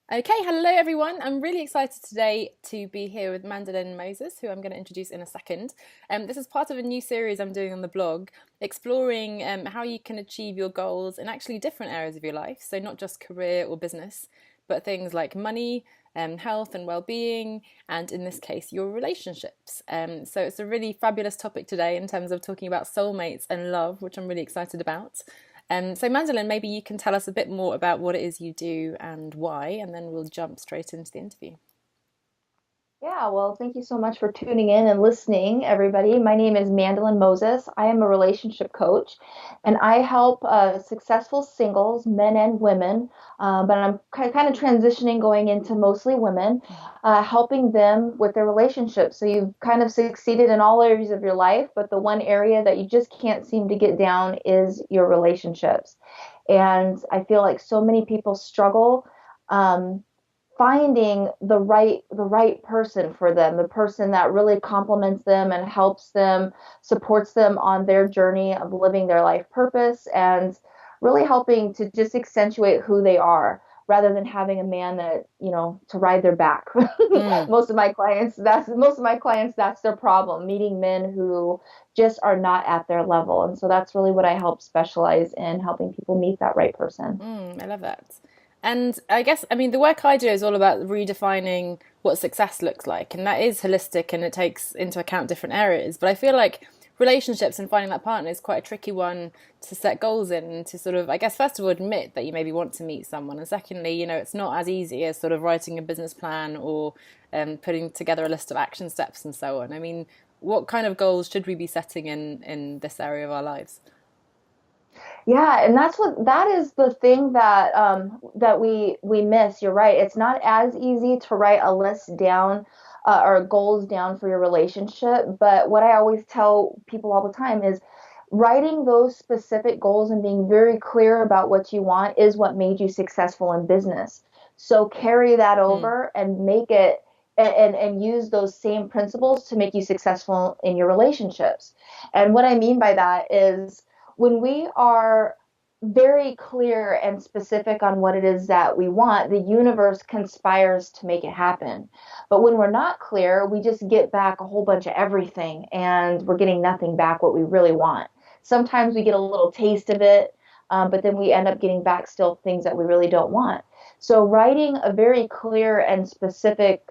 Okay, hello everyone. I'm really excited today to be here with Mandelynn Moses, who I'm going to introduce in a second. This is part of a new series I'm doing on the blog, exploring how you can achieve your goals in actually different areas of your life. So, not just career or business, but things like money, health and well-being, and in this case, your relationships. So, it's a really fabulous topic today in terms of talking about soulmates and love, which I'm really excited about. So, Mandelynn, maybe you can tell us a bit more about what it is you do and why, and then we'll jump straight into the interview. Yeah, well, thank you so much for tuning in and listening, everybody. My name is Mandelynn Moses. I am a relationship coach, and I help successful singles, men and women, but I'm kind of transitioning going into mostly women, helping them with their relationships. So you've kind of succeeded in all areas of your life, but the one area that you just can't seem to get down is your relationships. And I feel like so many people struggle. Um, Finding the right person for them, the person that really complements them and helps them, supports them on their journey of living their life purpose and really helping to just accentuate who they are rather than having a man that, to ride their back. Mm. Most of my clients, that's their problem, meeting men who just are not at their level. And so that's really what I help specialize in, helping people meet that right person. I love that. And I guess, I mean, the work I do is all about redefining what success looks like. And that is holistic and it takes into account different areas. But I feel like relationships and finding that partner is quite a tricky one to set goals in and to sort of, I guess, first of all, admit that you maybe want to meet someone. And secondly, it's not as easy as sort of writing a business plan or putting together a list of action steps and so on. I mean, what kind of goals should we be setting in this area of our lives? Yeah, and that is the thing that we miss. You're right. It's not as easy to write a list down or goals down for your relationship, but what I always tell people all the time is writing those specific goals and being very clear about what you want is what made you successful in business. So carry that Mm. over and make it and use those same principles to make you successful in your relationships. And what I mean by that is when we are very clear and specific on what it is that we want, the universe conspires to make it happen. But when we're not clear, we just get back a whole bunch of everything and we're getting nothing back what we really want. Sometimes we get a little taste of it, but then we end up getting back still things that we really don't want. So, writing a very clear and specific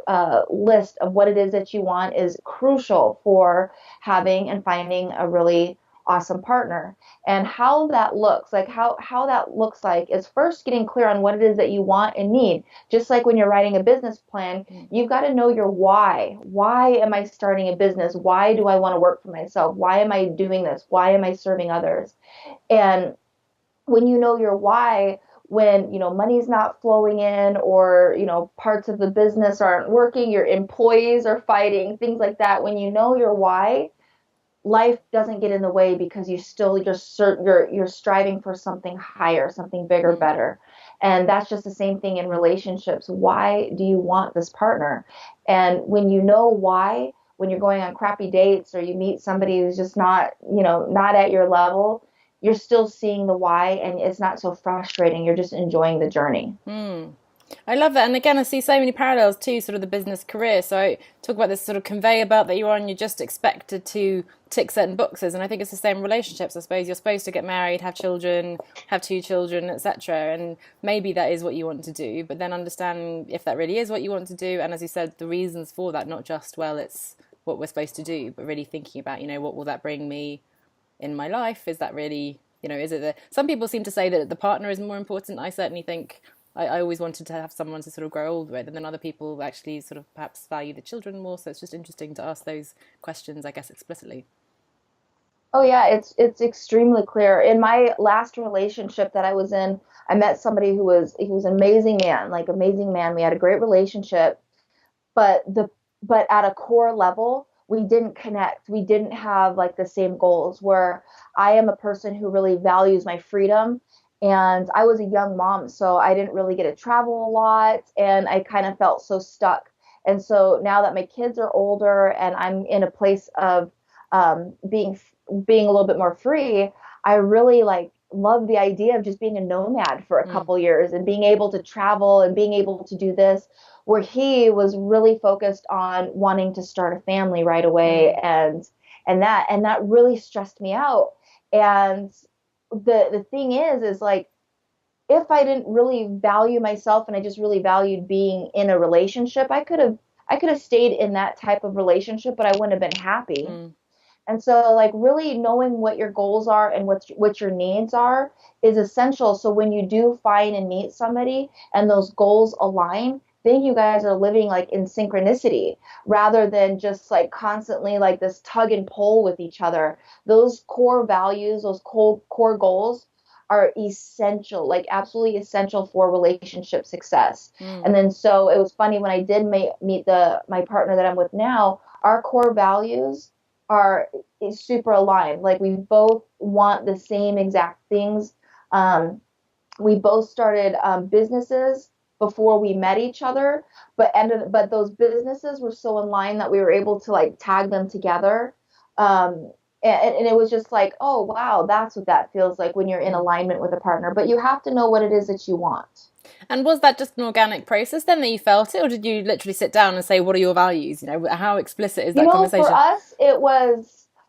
list of what it is that you want is crucial for having and finding a really awesome partner. And how that looks, like how that looks like is first getting clear on what it is that you want and need. Just like when you're writing a business plan, you've got to know your why. Why am I starting a business? Why do I want to work for myself? Why am I doing this? Why am I serving others? And when you know your why, when money's not flowing in, or parts of the business aren't working, your employees are fighting, things like that, when you know your why, life doesn't get in the way because you're striving for something higher, something bigger, Mm. better. And that's just the same thing in relationships. Why do you want this partner? And when you know why, when you're going on crappy dates or you meet somebody who's just not at your level, you're still seeing the why and it's not so frustrating. You're just enjoying the journey. Mm. I love that. And again, I see so many parallels to sort of the business career. So I talk about this sort of conveyor belt that you're on, you're just expected to tick certain boxes. And I think it's the same in relationships. I suppose you're supposed to get married, have children, have two children, etc. And maybe that is what you want to do, but then understand if that really is what you want to do. And as you said, the reasons for that, not just, well, it's what we're supposed to do, but really thinking about, what will that bring me in my life? Is that really, is it some people seem to say that the partner is more important. I certainly think I always wanted to have someone to sort of grow old with, and then other people actually sort of perhaps value the children more. So it's just interesting to ask those questions, I guess, explicitly. Oh yeah, it's extremely clear. In my last relationship that I was in, I met somebody he was an amazing man, like amazing man. We had a great relationship, but at a core level, we didn't connect. We didn't have like the same goals. Where I am a person who really values my freedom, and I was a young mom, so I didn't really get to travel a lot, and I kind of felt so stuck. And so now that my kids are older and I'm in a place of being a little bit more free, I really like loved the idea of just being a nomad for a Mm, couple years and being able to travel and being able to do this, where he was really focused on wanting to start a family right away, mm, and that really stressed me out. And the thing is like, if I didn't really value myself and I just really valued being in a relationship, I could have stayed in that type of relationship, but I wouldn't have been happy. mm. And so, like, really knowing what your goals are and what your needs are is essential. So when you do find and meet somebody and those goals align, then you guys are living like in synchronicity rather than just like constantly like this tug and pull with each other. Those core values, those core goals are essential, like absolutely essential for relationship success. And Mm. then so it was funny when I did meet the my partner that I'm with now, our core values are is super aligned. Like we both want the same exact things. Um, we both started businesses before we met each other, but those businesses were so in line that we were able to like tag them together. And it was just like, oh wow, that's what that feels like when you're in Mm. alignment with a partner. But you have to know what it is that you want. And was that just an organic process then that you felt it, or did you literally sit down and say, "What are your values?" You know, how explicit is You that know, conversation?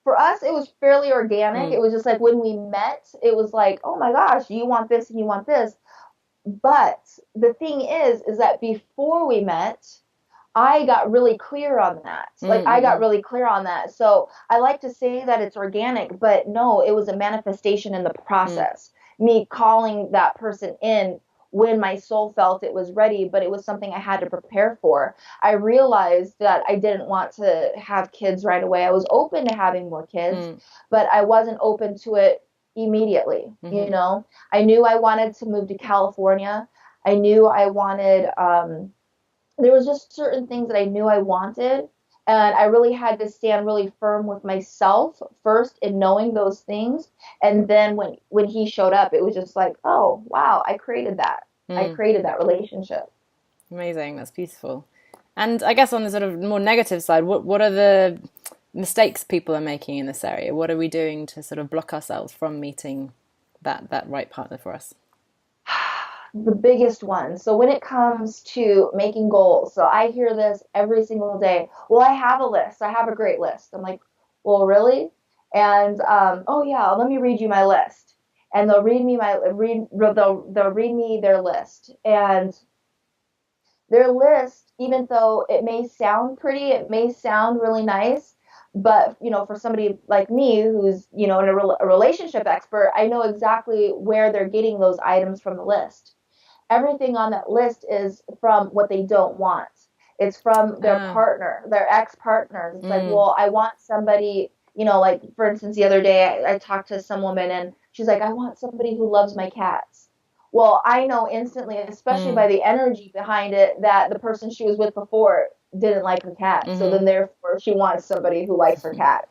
for us it was fairly organic. Mm, It was just like when we met, it was like, oh my gosh, you want this and you want this. But the thing is that before we met, I got really clear on that. mm, Like I mm, got mm, really clear on that. So I like to say that it's organic, but no, it was a manifestation in the mm, process. Me calling that person in when my soul felt it was ready, but it was something I had to prepare for. I realized that I didn't want to have kids right away. I was open to having more kids, mm, but I wasn't open to it immediately. You mhm, know, I knew I wanted to move to California. I knew I wanted there was just certain things that I knew I wanted, and I really had to stand really firm with myself first in knowing those things. And then when he showed up, it was just like, oh wow, I created that. I mm. created that relationship. Amazing. That's beautiful. And I guess on the sort of more negative side, what are the mistakes people are making in this area? What are we doing to sort of block ourselves from meeting that right partner for us? The biggest one. So when it comes to making goals, so I hear this every single day. Well, I have a list. I have a great list. I'm like, well, really? And oh yeah, let me read you my list. And they'll read me their list. And their list, even though it may sound pretty, it may sound really nice, but for somebody like me who's a relationship expert, I know exactly where they're getting those items from the list. Everything on that list is from what they don't want. It's from their Ah, partner, their ex-partners. It's like, mm, well, I want somebody, like for instance, the other day I talked to some woman and she's like, I want somebody who loves my cats. Well, I know instantly, especially mm, by the energy behind it, that the person she was with before didn't like her cats. So mm-hmm, then therefore she wants somebody who likes her cats.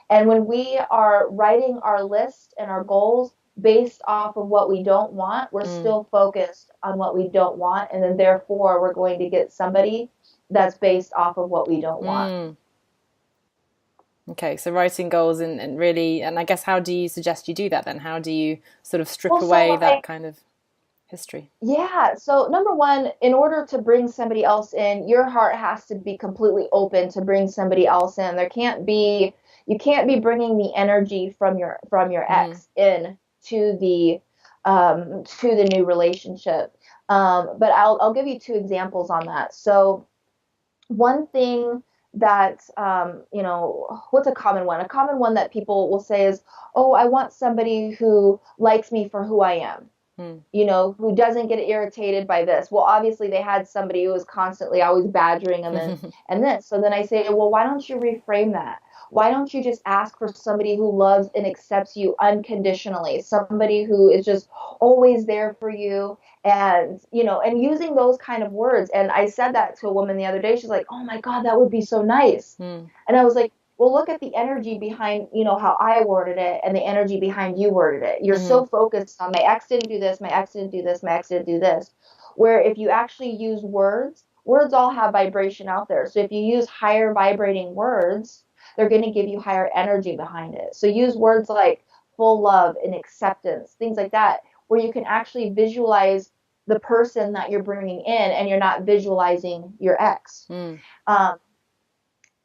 And when we are writing our list and our goals based off of what we don't want, we're mm, still focused on what we don't want. And then therefore we're going to get somebody that's based off of what we don't want. mm. Okay, so writing goals and really, and I guess how do you suggest you do that then? How do you sort of strip Well, so away that like, kind of history? yeah. So number one, in order to bring somebody else in, your heart has to be completely open to bring somebody else in. You can't be bringing the energy from your Mm, ex in to the new relationship. But I'll give you two examples on that. So one thing that what's a common one? A common one that people will say is, oh, I want somebody who likes me for who I am, mm, who doesn't get irritated by this. Well, obviously they had somebody who was constantly always badgering them and this. So then I say, well, why don't you reframe that? Why don't you just ask for somebody who loves and accepts you unconditionally? Somebody who is just always there for you, and using those kind of words. And I said that to a woman the other day. She's like, "Oh my God, that would be so nice." mm, And I was like, well, look at the energy behind, how I worded it and the energy behind you worded it. You're mm-hmm, so focused on my ex didn't do this, my ex didn't do this, my ex didn't do this. Where if you actually use words all have vibration out there. So if you use higher vibrating words, they're going to give you higher energy behind it. So use words like full love and acceptance, things like that, where you can actually visualize the person that you're bringing in and you're not visualizing your ex. Mm. Um,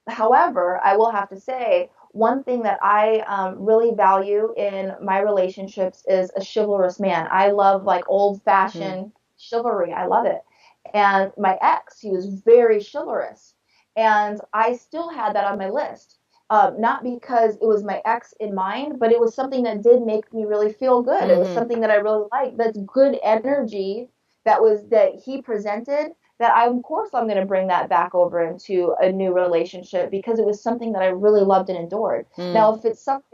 However, I will have to say, one thing that I really value in my relationships is a chivalrous man. I love like old Mm. fashioned chivalry. I love it. And my ex, he was very chivalrous. And I still had that on my list. Not because it was my ex in mind, but it was something that did make me really feel good. It was Mm-hmm. something that I really liked. That's good energy that he presented, that of course I'm going to bring that back over into a new relationship because it was something that I really loved and adored. Mm. Now, if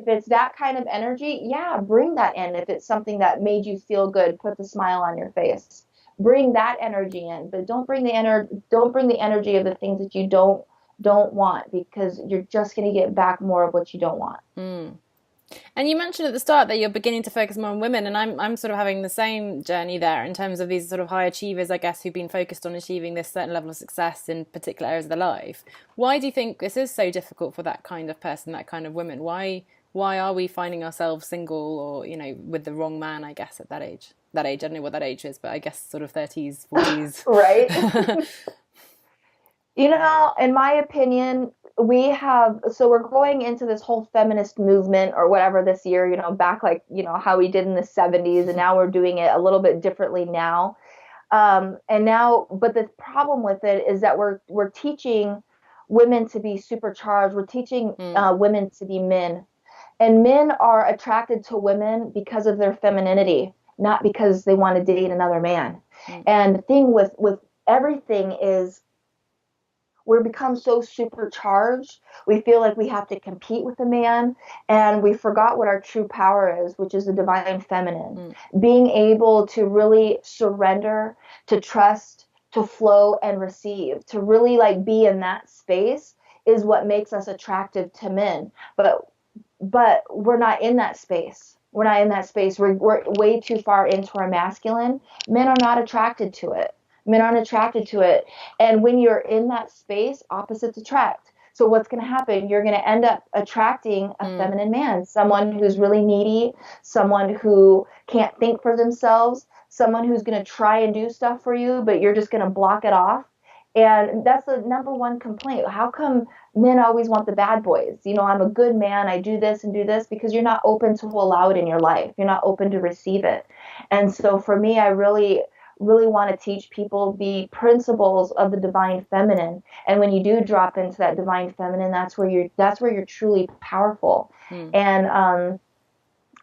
it's that kind of energy, yeah, bring that in. If it's something that made you feel good, put the smile on your face. Bring that energy in, but don't bring the energy of the things that you don't want, because you're just going to get back more of what you don't want. Mm. And you mentioned at the start that you're beginning to focus more on women, and I'm sort of having the same journey there in terms of these sort of high achievers, I guess, who've been focused on achieving this certain level of success in particular areas of their life. Why do you think this is so difficult for that kind of person, that kind of women? Why are we finding ourselves single or, with the wrong man, I guess, at that age? That age, I don't know what that age is, but I guess sort of 30s, 40s. Right? In my opinion, we're going into this whole feminist movement or whatever this year, back like, how we did in the 70s, and now we're doing it a little bit differently now. But the problem with it is that we're teaching women to be supercharged. We're teaching Mm. women to be men, and men are attracted to women because of their femininity, not because they want to date another man. Mm. And the thing with everything is we become so supercharged. We feel like we have to compete with a man, and we forgot what our true power is, which is the divine feminine. Mm. Being able to really surrender, to trust, to flow and receive, to really like be in that space is what makes us attractive to men. But we're not in that space. We're not in that space. We're way too far into our masculine. Men are not attracted to it. Men aren't attracted to it. And when you're in that space, opposites attract. So what's going to happen? You're going to end up attracting a Mm. feminine man, someone who's really needy, someone who can't think for themselves, someone who's going to try and do stuff for you, but you're just going to block it off. And that's the number one complaint. How come men always want the bad boys? I'm a good man. I do this and do this, because you're not open to allow it in your life. You're not open to receive it. And so for me, I really, really want to teach people the principles of the divine feminine. And when you do drop into that divine feminine, that's where you're truly powerful. Mm. And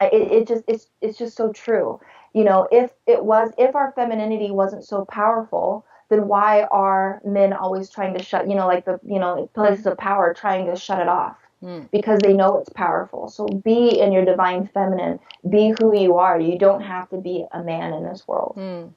it's just so true. If our femininity wasn't so powerful, then why are men always trying to shut, like the, places of power trying to shut it off? Mm. Because they know it's powerful. So be in your divine feminine, be who you are. You don't have to be a man in this world. Mm.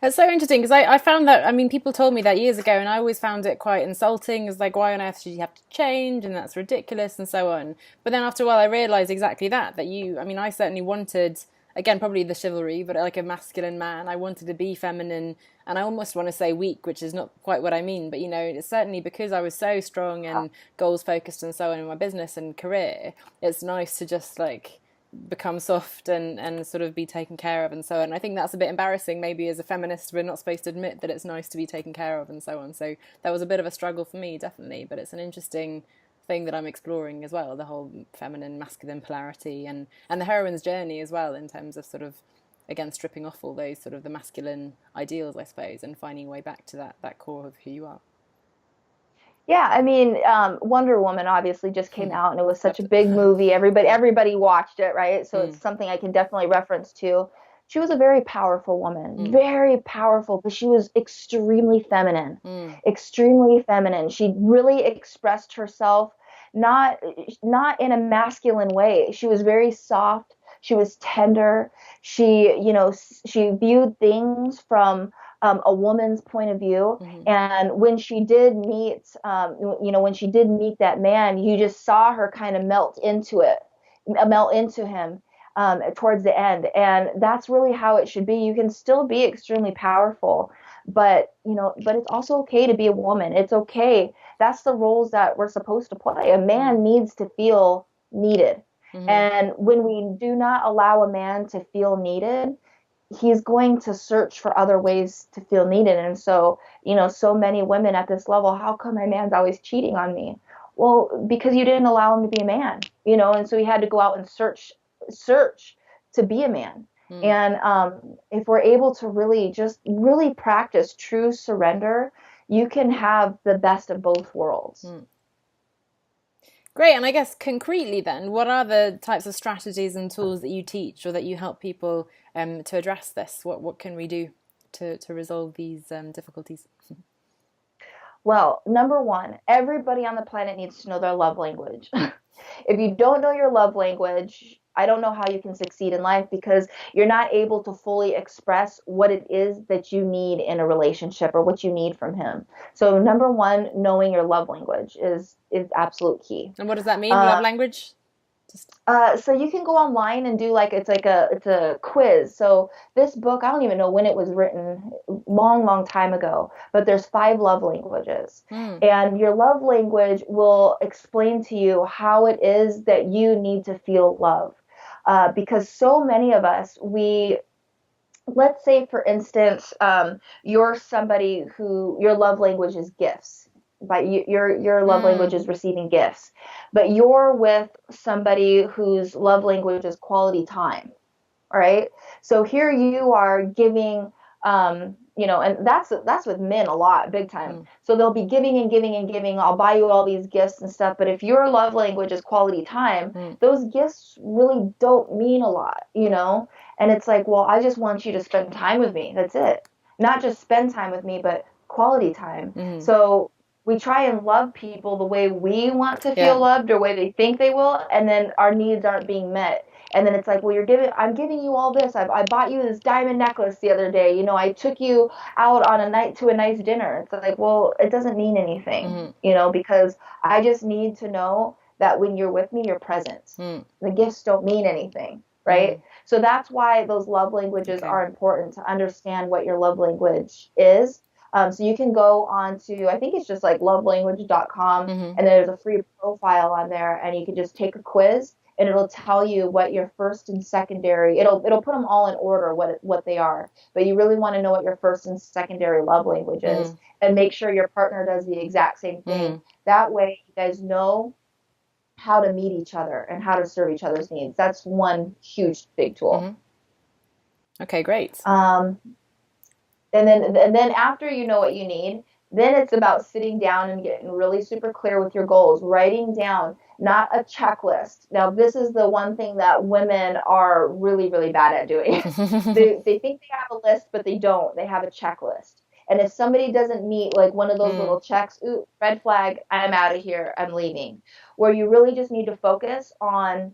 It's so interesting because I found that, I mean, people told me that years ago, and I always found it quite insulting. It's like, why on earth should you have to change? And that's ridiculous, and so on. But then after a while, I realised exactly that I certainly wanted, again, probably the chivalry, but like a masculine man. I wanted to be feminine, and I almost want to say weak, which is not quite what I mean. But, it's certainly because I was so strong and goals focused and so on in my business and career, it's nice to just like become soft and sort of be taken care of and so on. I think that's a bit embarrassing. Maybe as a feminist, we're not supposed to admit that it's nice to be taken care of and so on. So that was a bit of a struggle for me, definitely. But it's an interesting thing that I'm exploring as well, the whole feminine masculine polarity and the heroine's journey as well, in terms of sort of, again, stripping off all those sort of the masculine ideals, I suppose, and finding a way back to that core of who you are. Yeah, I mean, Wonder Woman obviously just came out, and it was such a Loved big it. movie. Everybody watched it, right? So Mm. it's something I can definitely reference to. She was a very powerful woman, Mm. very powerful, but she was extremely feminine, Mm. extremely feminine. She really expressed herself not not in a masculine way. She was very soft. She was tender. She viewed things from a woman's point of view. Mm-hmm. And when she did meet that man, you just saw her kind of melt into him towards the end. And that's really how it should be. You can still be extremely powerful, but it's also okay to be a woman. It's okay. That's the roles that we're supposed to play. A Mm. man needs to feel needed. And when we do not allow a man to feel needed, he's going to search for other ways to feel needed. And so, so many women at this level, how come my man's always cheating on me? Well, because you didn't allow him to be a man, and so he had to go out and search to be a man. And if we're able to really practice true surrender, you can have the best of both worlds. Great. And I guess concretely then, what are the types of strategies and tools that you teach or that you help people to address this? What can we do to resolve these difficulties? Well, number one, everybody on the planet needs to know their love language. If you don't know your love language, I don't know how you can succeed in life, because you're not able to fully express what it is that you need in a relationship or what you need from him. So number one, knowing your love language is absolute key. And what does that mean, love language? So you can go online and do it's a quiz. So this book, I don't even know when it was written, long time ago, but there's 5 love languages. And your love language will explain to you how it is that you need to feel love. Because so many of us, let's say for instance, you're somebody who your love language is gifts. But your love language is receiving gifts, but you're with somebody whose love language is quality time. All right. So here you are giving, and that's with men a lot, big time. So they'll be giving and giving and giving. I'll buy you all these gifts and stuff. But if your love language is quality time, those gifts really don't mean a lot, And it's like, well, I just want you to spend time with me. That's it. Not just spend time with me, but quality time. So we try and love people the way we want to feel loved or the way they think they will, and then our needs aren't being met. And then it's like, well, I'm giving you all this. I bought you this diamond necklace the other day. I took you out on a nice dinner. It's like, well, it doesn't mean anything, because I just need to know that when you're with me, you're present. The gifts don't mean anything, right? So that's why those love languages are important, to understand what your love language is. So you can go on to, I think it's just like lovelanguage.com, and there's a free profile on there, and you can just take a quiz, and it'll tell you what your first and secondary, it'll put them all in order what they are. But you really want to know what your first and secondary love language is, and make sure your partner does the exact same thing. That way you guys know how to meet each other and how to serve each other's needs. That's one huge big tool. Okay, great. And then after you know what you need, then it's about sitting down and getting really super clear with your goals, writing down, not a checklist. Now, this is the one thing that women are really, really bad at doing. They think they have a list, but they don't. They have a checklist. And if somebody doesn't meet like one of those little checks, ooh, red flag, I'm out of here, I'm leaving. Where you really just need to focus on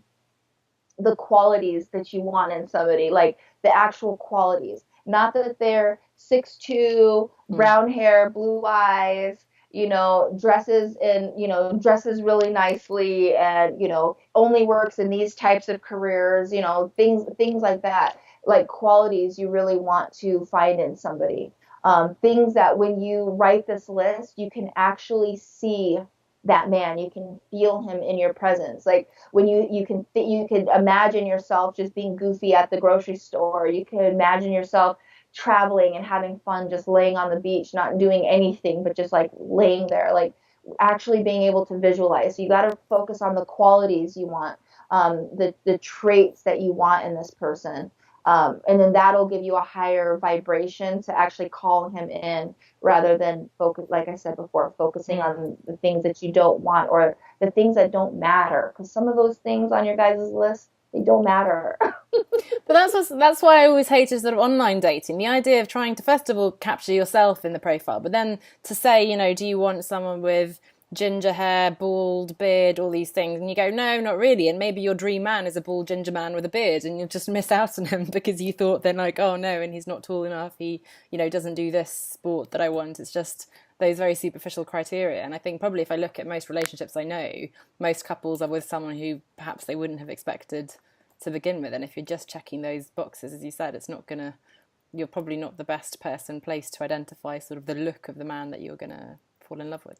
the qualities that you want in somebody, like the actual qualities. Not that they're 6'2", brown hair, blue eyes, dresses really nicely, and, only works in these types of careers, things like that, like qualities you really want to find in somebody. Things that when you write this list, you can actually see that man, you can feel him in your presence. Like when you can imagine yourself just being goofy at the grocery store. You can imagine yourself traveling and having fun, just laying on the beach, not doing anything, but just like laying there, like actually being able to visualize. So you got to focus on the qualities you want, the traits that you want in this person. And then that'll give you a higher vibration to actually call him in, rather than focus, like I said before, focusing on the things that you don't want or the things that don't matter. Because some of those things on your guys' list, they don't matter. But that's why I always hated sort of online dating. The idea of trying to, first of all, capture yourself in the profile, but then to say, do you want someone with ginger hair, bald, beard, all these things? And you go, no, not really. And maybe your dream man is a bald ginger man with a beard, and you'll just miss out on him because you thought then like, oh no, and he's not tall enough. He, doesn't do this sport that I want. It's just those very superficial criteria. And I think probably if I look at most relationships I know, most couples are with someone who perhaps they wouldn't have expected to begin with. And if you're just checking those boxes, as you said, you're probably not the best placed to identify sort of the look of the man that you're gonna fall in love with.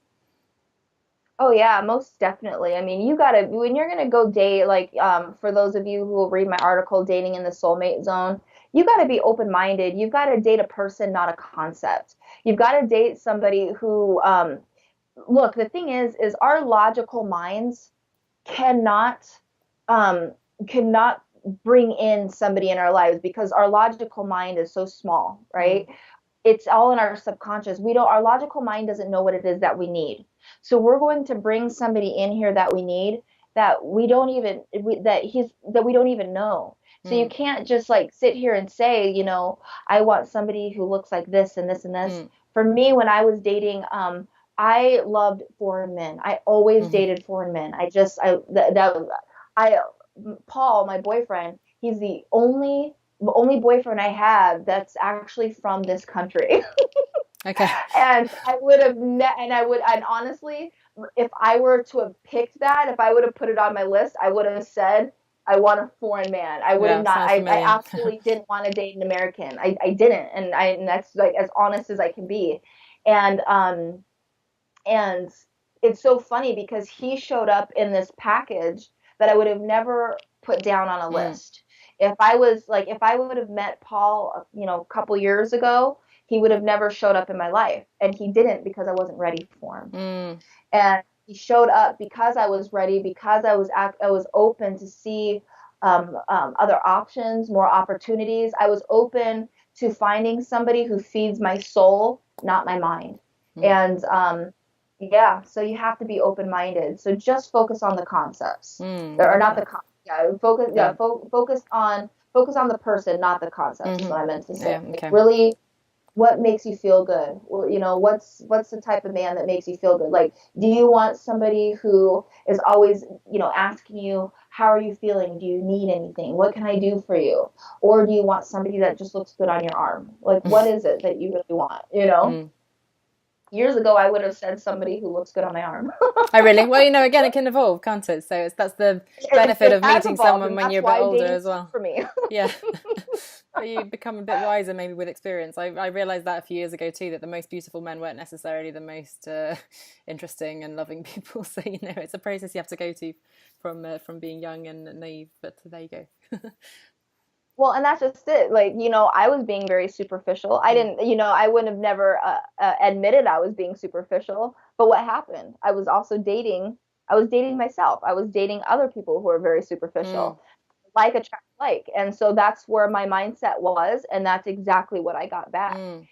Oh yeah, most definitely. I mean, you gotta when you're gonna go date, like for those of you who will read my article, Dating in the Soulmate Zone, you gotta be open-minded. You've got to date a person, not a concept. You've got to date somebody who look, the thing is our logical minds cannot um cannot bring in somebody in our lives because our logical mind is so small, Mm. right? It's all in our subconscious. We don't, our logical mind doesn't know what it is that we need. So we're going to bring somebody in here that we need that we don't even that we don't even know. So you Mm. can't just like sit here and say, I want somebody who looks like this and this and this. Mm. For me, when I was dating, I loved foreign men. I always Mm. dated foreign men. I just I that, that I Paul, my boyfriend, he's the only boyfriend I have that's actually from this country. Okay. And I would have and honestly, if I were to have picked that, if I would have put it on my list, I would have said I want a foreign man. I would have Yeah, not. sounds I familiar. absolutely didn't want to date an American. I didn't, and that's like as honest as I can be. And and it's so funny because he showed up in this package that I would have never put down on a Mm. list. If I would have met Paul, a couple years ago, he would have never showed up in my life. And he didn't because I wasn't ready for him. Mm. And he showed up because I was ready, because I was open to see other options, more opportunities. I was open to finding somebody who feeds my soul, not my mind. Mm. And yeah, so you have to be open minded. So just focus on the concepts, Mm. or Love not the that. con. Yeah, focus. Yeah. Yeah, focus on the person, not the concepts. Is Hmm. what I meant to say. Yeah. Like Okay. really, what makes you feel good? Well, what's the type of man that makes you feel good? Like, do you want somebody who is always, asking you, how are you feeling? Do you need anything? What can I do for you? Or do you want somebody that just looks good on your arm? Like, what is it that you really want? Mm. Years ago, I would have said somebody who looks good on my arm. Oh, really? Well, again, it can evolve, can't it? So that's the benefit It of has meeting evolved, someone and when that's you're a bit why older dating as sucks well. for me. Yeah. But you become a bit wiser maybe with experience. I realized that a few years ago too, that the most beautiful men weren't necessarily the most interesting and loving people. So, it's a process you have to go to from being young and naive. But there you go. Well, and that's just it. Like, I was being very superficial. I Mm. didn't, I wouldn't have never admitted I was being superficial. But what happened? I was dating myself. I was dating other people who were very Mm. superficial, like attract like. And so that's where my mindset was. And that's exactly what I got back, Mm.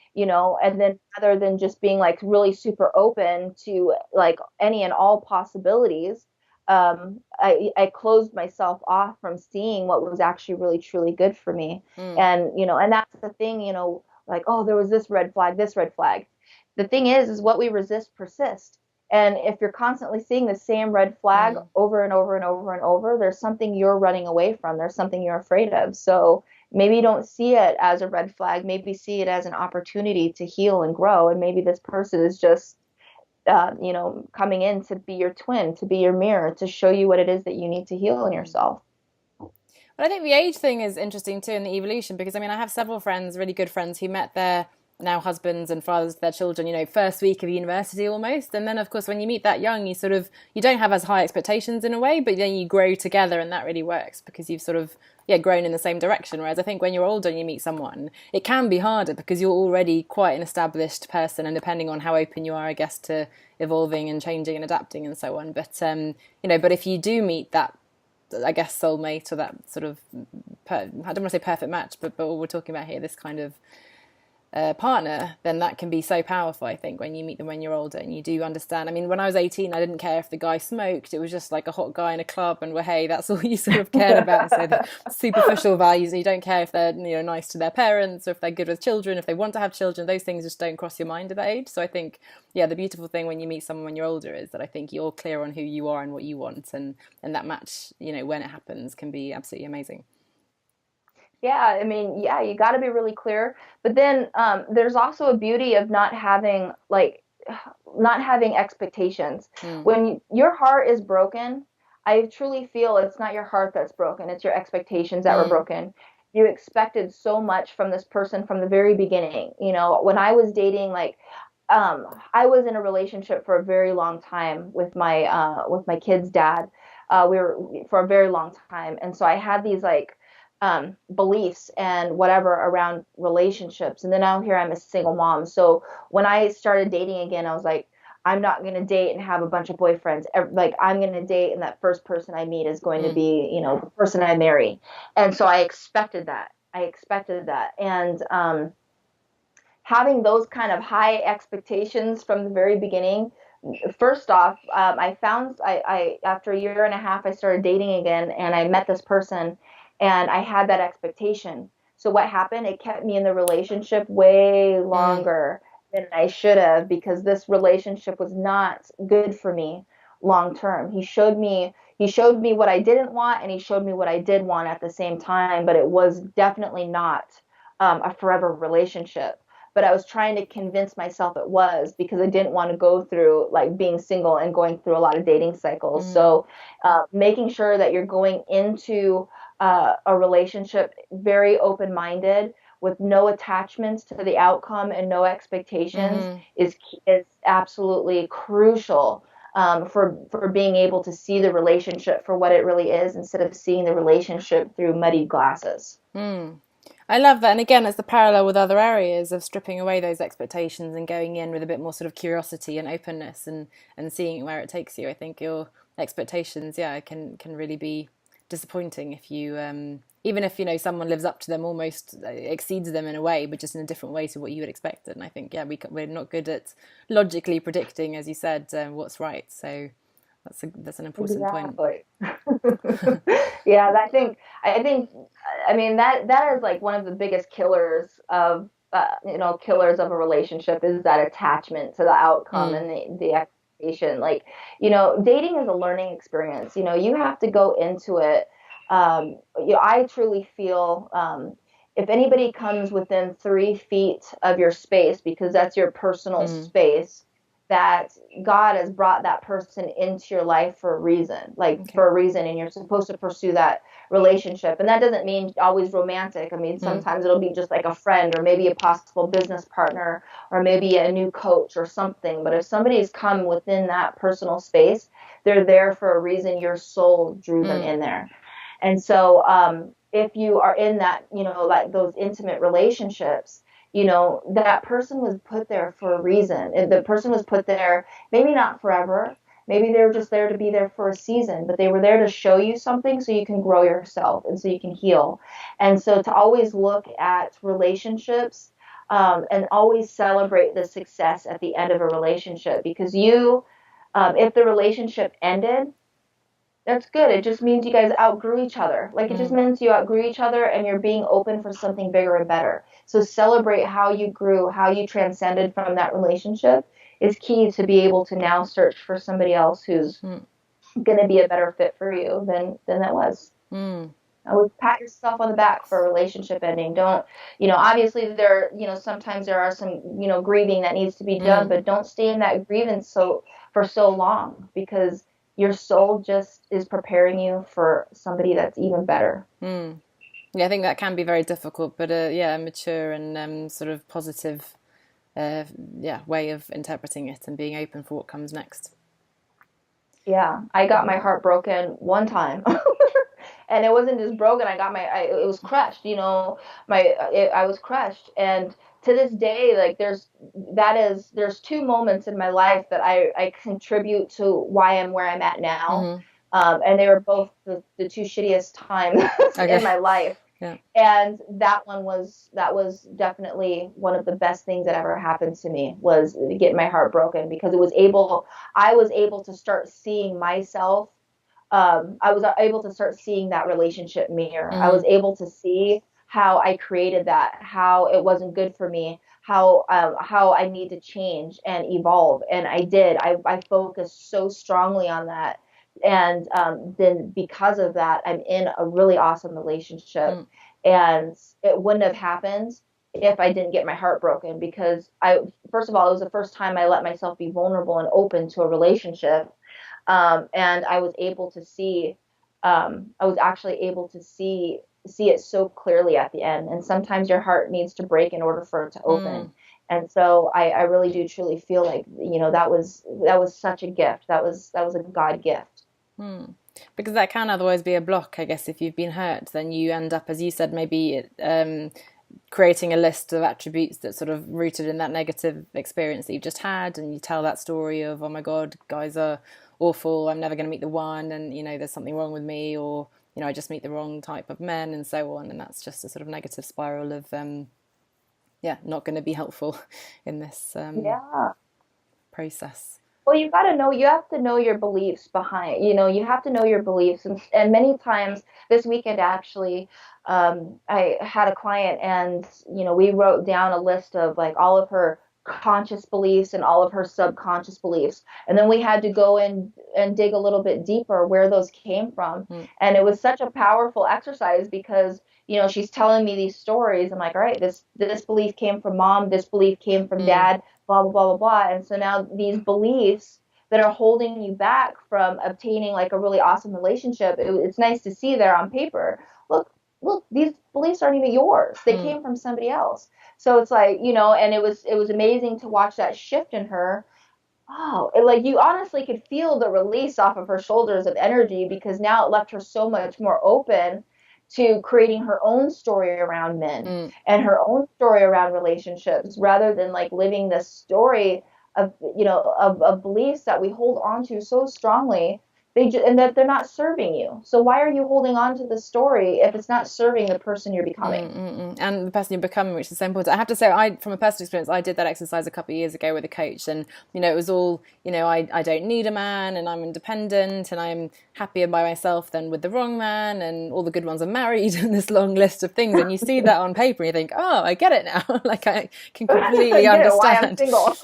and then rather than just being like really super open to like any and all possibilities, I closed myself off from seeing what was actually really truly good for me. Mm. And that's the thing, like, oh, there was this red flag, this red flag. The thing is what we resist persists. And if you're constantly seeing the same red flag Mm. over and over and over and over, there's something you're running away from. There's something you're afraid of. So maybe don't see it as a red flag. Maybe see it as an opportunity to heal and grow. And maybe this person is just coming in to be your twin, to be your mirror, to show you what it is that you need to heal in Mm. yourself. But I think the age thing is interesting too in the evolution because I have several friends, really good friends, who met their now husbands and fathers of their children, first week of university almost. And then of course when you meet that young, you don't have as high expectations in a way, but then you grow together and that really works because you've sort of grown in the same direction. Whereas I think when you're older and you meet someone, it can be harder because you're already quite an established person and depending on how open you are, I guess, to evolving and changing and adapting and so on. But but if you do meet that, I guess, soulmate or that sort of, I don't want to say perfect match, but what we're talking about here, this kind of partner, then that can be so powerful, I think, when you meet them when you're older and you do understand. When I was 18, I didn't care if the guy smoked. It was just like a hot guy in a club and well, hey, that's all you sort of cared about. So the superficial values, you don't care if they're nice to their parents or if they're good with children, if they want to have children, those things just don't cross your mind at that age. So I think, the beautiful thing when you meet someone when you're older is that I think you're clear on who you are and what you want, and that match, when it happens, can be absolutely amazing. Yeah, yeah, you got to be really clear. But then there's also a beauty of not having expectations. Mm. When your heart is broken, I truly feel it's not your heart that's broken, it's your expectations that were Mm. broken. You expected so much from this person from the very beginning. When I was dating, like I was in a relationship for a very long time with my kid's dad. We were for a very long time, and so I had these like beliefs and whatever around relationships. And then now here I'm a single mom. So when I started dating again, I was like, I'm not going to date and have a bunch of boyfriends. Like I'm going to date, and that first person I meet is going to Mm. be, the person I marry. And so I expected that. And having those kind of high expectations from the very beginning. First off, I found I after a year and a half, I started dating again, and I met this person, and I had that expectation. So what happened? It kept me in the relationship way Mm. longer than I should have, because this relationship was not good for me long term. He showed me what I didn't want, and he showed me what I did want at the same time, but it was definitely not a forever relationship. But I was trying to convince myself it was, because I didn't want to go through like being single and going through a lot of dating cycles. Mm. So making sure that you're going into a relationship very open-minded, with no attachments to the outcome and no expectations, Mm-hmm. is absolutely crucial, for being able to see the relationship for what it really is, instead of seeing the relationship through muddied glasses. Mm. I love that. And again, it's the parallel with other areas of stripping away those expectations and going in with a bit more sort of curiosity and openness, and seeing where it takes you. I think your expectations, yeah, can really be disappointing if you, even if, someone lives up to them, almost exceeds them in a way, but just in a different way to what you would expect. And I think, yeah, we're not good at logically predicting, as you said, what's right. So that's an important point. Exactly. Yeah, I think I mean that is like one of the biggest killers of a relationship, is that attachment to the outcome Mm. and the expectation. Like, dating is a learning experience. You have to go into it. I truly feel, if anybody comes within 3 feet of your space, because that's your personal Mm. space, that God has brought that person into your life for a reason, like Okay. for a reason, and you're supposed to pursue that relationship. And that doesn't mean always romantic. I mean, Mm. sometimes it'll be just like a friend, or maybe a possible business partner, or maybe a new coach or something. But if somebody's come within that personal space, they're there for a reason. Your soul drew them Mm. in there. And so, if you are in that, like those intimate relationships, that person was put there for a reason. And the person was put there, maybe not forever. Maybe they were just there to be there for a season, but they were there to show you something so you can grow yourself and so you can heal. And so to always look at relationships, and always celebrate the success at the end of a relationship, because if the relationship ended, that's good. It just means you guys outgrew each other. Like, it just Mm. means you outgrew each other, and you're being open for something bigger and better. So celebrate how you grew, how you transcended from that relationship, is key to be able to now search for somebody else who's Mm. going to be a better fit for you than that was. Mm. Always pat yourself on the back for a relationship ending. Don't, obviously sometimes there are some, grieving that needs to be done, Mm. but don't stay in that grievance for so long, because your soul just is preparing you for somebody that's even better. Mm. Yeah, I think that can be very difficult, but yeah, a mature and sort of positive, uh, yeah, way of interpreting it and being open for what comes next. Yeah, I got my heart broken one time. And it wasn't just broken. It was crushed, I was crushed. And to this day, like there's two moments in my life that I contribute to why I'm where I'm at now. Mm-hmm. And they were both the two shittiest times in Okay. my life. Yeah. And that was definitely one of the best things that ever happened to me, was getting my heart broken, because I was able to start seeing myself. I was able to start seeing that relationship mirror. I Mm-hmm. was able to see how I created that, how it wasn't good for me, how I need to change and evolve. And I did. I focused so strongly on that. And then because of that, I'm in a really awesome relationship. Mm. And it wouldn't have happened if I didn't get my heart broken, because first of all, it was the first time I let myself be vulnerable and open to a relationship. And I was actually able to see it so clearly at the end. And sometimes your heart needs to break in order for it to open. Mm. And so I really do truly feel like, that was such a gift. That was a God gift. Because that can otherwise be a block, I guess. If you've been hurt, then you end up, as you said, maybe creating a list of attributes that's sort of rooted in that negative experience that you've just had, and you tell that story of, oh my God, guys are awful, I'm never going to meet the one, and there's something wrong with me, or I just meet the wrong type of men, and so on. And that's just a sort of negative spiral of not going to be helpful in this Yeah. process. Well, you have to know your beliefs behind, you have to know your beliefs. And many times this weekend, actually, I had a client and, we wrote down a list of like all of her conscious beliefs and all of her subconscious beliefs. And then we had to go in and dig a little bit deeper where those came from. Mm. And it was such a powerful exercise because, she's telling me these stories. I'm like, all right, this belief came from mom, this belief came from Mm. dad, blah, blah, blah, blah, blah. And so now these beliefs that are holding you back from obtaining like a really awesome relationship, it's nice to see there on paper. Look, these beliefs aren't even yours. They Mm. came from somebody else. So it's like, and it was amazing to watch that shift in her. Oh, like you honestly could feel the release off of her shoulders of energy, because now it left her so much more open to creating her own story around men Mm. and her own story around relationships, rather than like living this story of beliefs that we hold on to so strongly, and that they're not serving you. So why are you holding on to the story if it's not serving the person you're becoming? And the person you're becoming, which is so important. I have to say, from a personal experience, I did that exercise a couple of years ago with a coach, and it was all, I don't need a man, and I'm independent, and I'm happier by myself than with the wrong man, and all the good ones are married, and this long list of things, and you see that on paper, and you think, oh, I get it now. Like I can completely Get it, why I'm understand. single.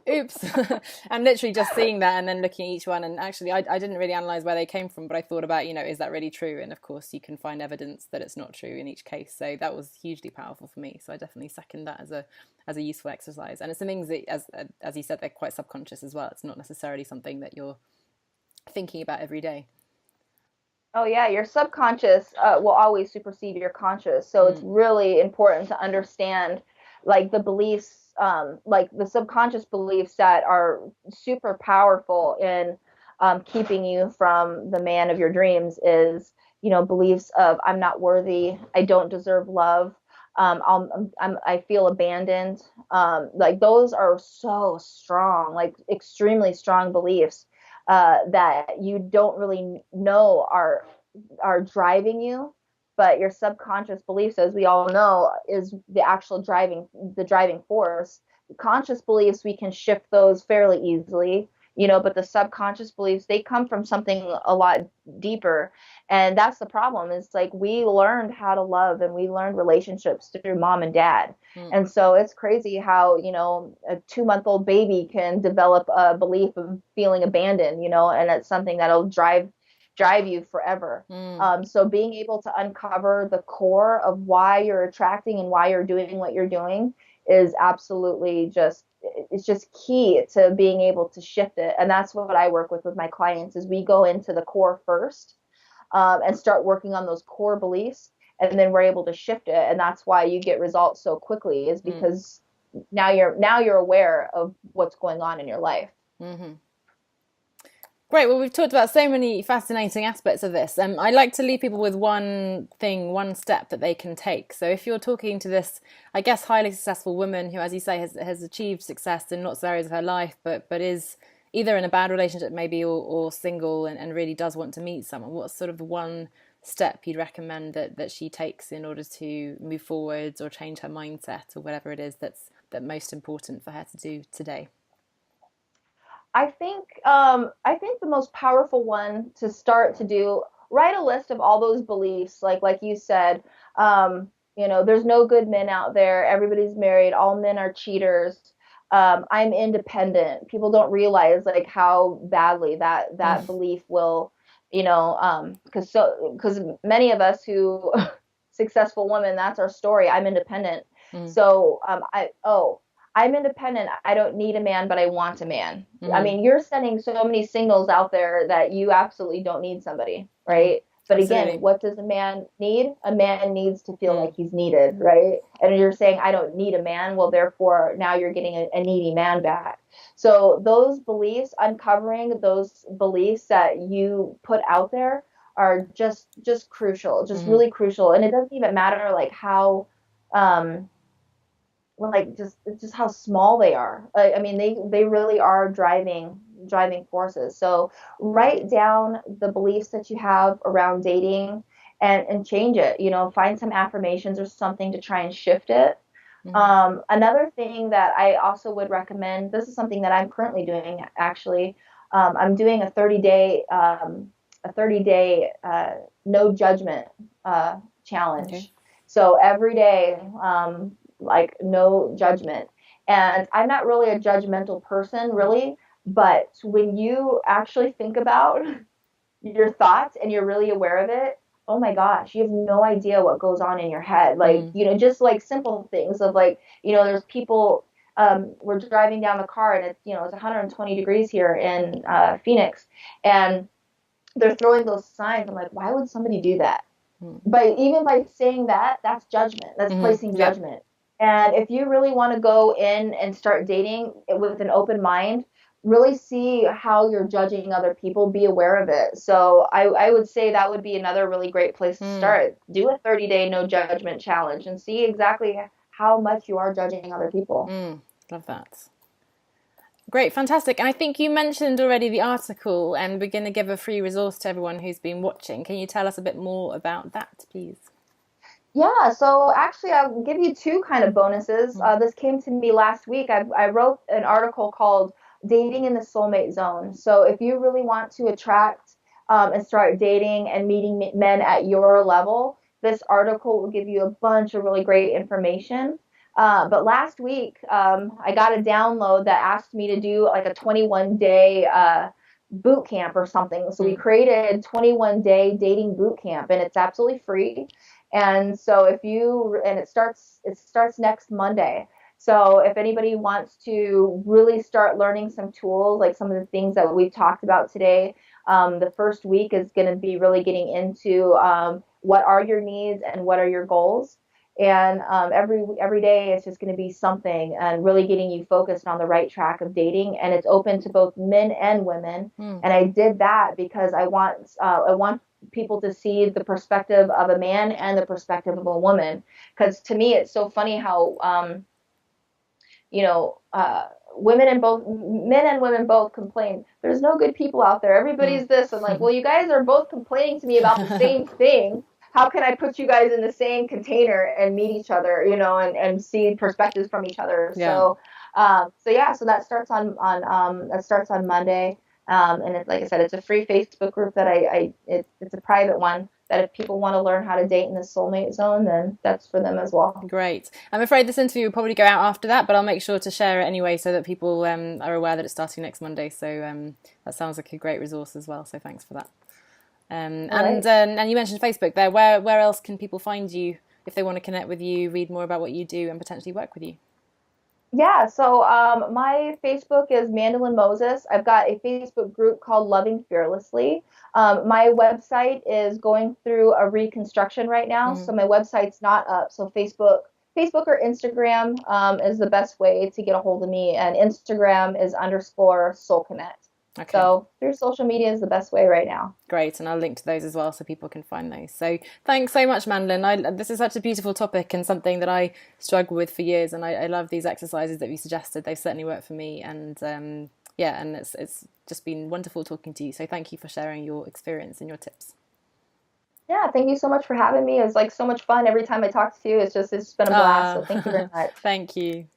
Oops. And literally just seeing that and then looking at each one, and actually I didn't really analyze where they came from, but I thought about, is that really true? And of course you can find evidence that it's not true in each case. So that was hugely powerful for me. So I definitely second that as a useful exercise. And it's some things that, as you said, they're quite subconscious as well. It's not necessarily something that you're thinking about every day. Oh yeah, your subconscious will always supersede your conscious. So it's really important to understand like the beliefs, like the subconscious beliefs that are super powerful in keeping you from the man of your dreams is, beliefs of I'm not worthy, I don't deserve love, I feel abandoned. Like those are so strong, like extremely strong beliefs that you don't really know are driving you, but your subconscious beliefs, as we all know, is the driving force. Conscious beliefs, we can shift those fairly easily, but the subconscious beliefs, they come from something a lot deeper. And that's the problem, is like we learned how to love and we learned relationships through mom and dad. And so it's crazy how, a 2-month-old baby can develop a belief of feeling abandoned, and it's something that'll drive you forever. So being able to uncover the core of why you're attracting and why you're doing what you're doing is absolutely it's just key to being able to shift it. And that's what I work with my clients, is we go into the core first, and start working on those core beliefs, and then we're able to shift it. And that's why you get results so quickly, is because now you're aware of what's going on in your life. Great. Well, we've talked about so many fascinating aspects of this. I like to leave people with one thing, one step that they can take. So if you're talking to this, I guess, highly successful woman who, as you say, has achieved success in lots of areas of her life, but is either in a bad relationship maybe, or single, and really does want to meet someone, what's sort of the one step you'd recommend that she takes in order to move forwards or change her mindset, or whatever it is that's most important for her to do today? I think the most powerful one to start to do, write a list of all those beliefs, like you said, there's no good men out there, everybody's married, all men are cheaters, I'm independent. People don't realize like how badly that belief will, because many of us who successful women, that's our story. I'm independent. So I'm independent. I don't need a man, but I want a man. I mean, you're sending so many signals out there that you absolutely don't need somebody, right? But again, Absolutely. what does a man need? A man needs to feel like he's needed, right? And you're saying, I don't need a man. Well, therefore, now you're getting a needy man back. So those beliefs, uncovering those beliefs that you put out there are just crucial, just Mm-hmm. really crucial. And it doesn't even matter like how um like just how small they are. I mean, they really are driving forces. So write down the beliefs that you have around dating and change it. You know, find some affirmations or something to try and shift it. Mm-hmm. Another thing that I also would recommend, this is something that I'm currently doing actually. I'm doing a 30-day no judgment Okay. challenge. So every day, like no judgment. And I'm not really a judgmental person, really, but when you actually think about your thoughts and you're really aware of it, oh my gosh, you have no idea what goes on in your head. Like, Mm. you know, just like simple things of like, you know, there's people, we're driving down the car and it's, you know, it's 120 degrees here in Phoenix, and they're throwing those signs. I'm like, why would somebody do that? Mm. But even by saying that, that's judgment. That's placing Mm-hmm. Yep. judgment. And if you really want to go in and start dating with an open mind, really see how you're judging other people, be aware of it. So I would say that would be another really great place to Mm. start. Do a 30-day no judgment challenge and see exactly how much you are judging other people. Mm. Love that. Great, fantastic. And I think you mentioned already the article, and we're going to give a free resource to everyone who's been watching. Can you tell us a bit more about that, please? Yeah, so actually, I'll give you two kind of bonuses. Mm. This came to me last week. I wrote an article called Dating in the Soulmate Zone. So if you really want to attract and start dating and meeting men at your level, this article will give you a bunch of really great information. But last week, I got a download that asked me to do like a 21-day boot camp or something. So we Mm. created 21-day dating boot camp, and it's absolutely free. And so if you and it starts next Monday. So if anybody wants to really start learning some tools, like some of the things that we've talked about today, the first week is going to be really getting into what are your needs and what are your goals. And every day it's just going to be something and really getting you focused on the right track of dating. And it's open to both men and women. Mm. And I did that because I want people to see the perspective of a man and the perspective of a woman. Because to me, it's so funny how, you know, women and both men and women both complain. There's no good people out there. Mm. Everybody's this. I'm like, well, you guys are both complaining to me about the same thing. How can I put you guys in the same container and meet each other, you know, and see perspectives from each other? Yeah. So yeah, so that starts on Monday. And it's like I said, it's a free Facebook group that it's a private one that if people want to learn how to date in the soulmate zone, then that's for them as well. Great. I'm afraid this interview will probably go out after that, but I'll make sure to share it anyway so that people are aware that it's starting next Monday. So that sounds like a great resource as well. So thanks for that. All right. And you mentioned Facebook there. Where else can people find you if they want to connect with you, read more about what you do, and potentially work with you? Yeah, so my Facebook is Mandelynn Moses. I've got a Facebook group called Loving Fearlessly. My website is going through a reconstruction right now, Mm-hmm. so my website's not up. So Facebook or Instagram is the best way to get a hold of me, and Instagram is _ Soul Connect. Okay. So through social media is the best way right now. Great, and I'll link to those as well so people can find those. So thanks so much, Mandelynn. This is such a beautiful topic and something that I struggle with for years, and I love these exercises that you suggested. They've certainly worked for me, and yeah, and it's just been wonderful talking to you. So thank you for sharing your experience and your tips. Yeah, thank you so much for having me. It's like so much fun every time I talk to you. It's been a blast. So thank you very much. Thank you.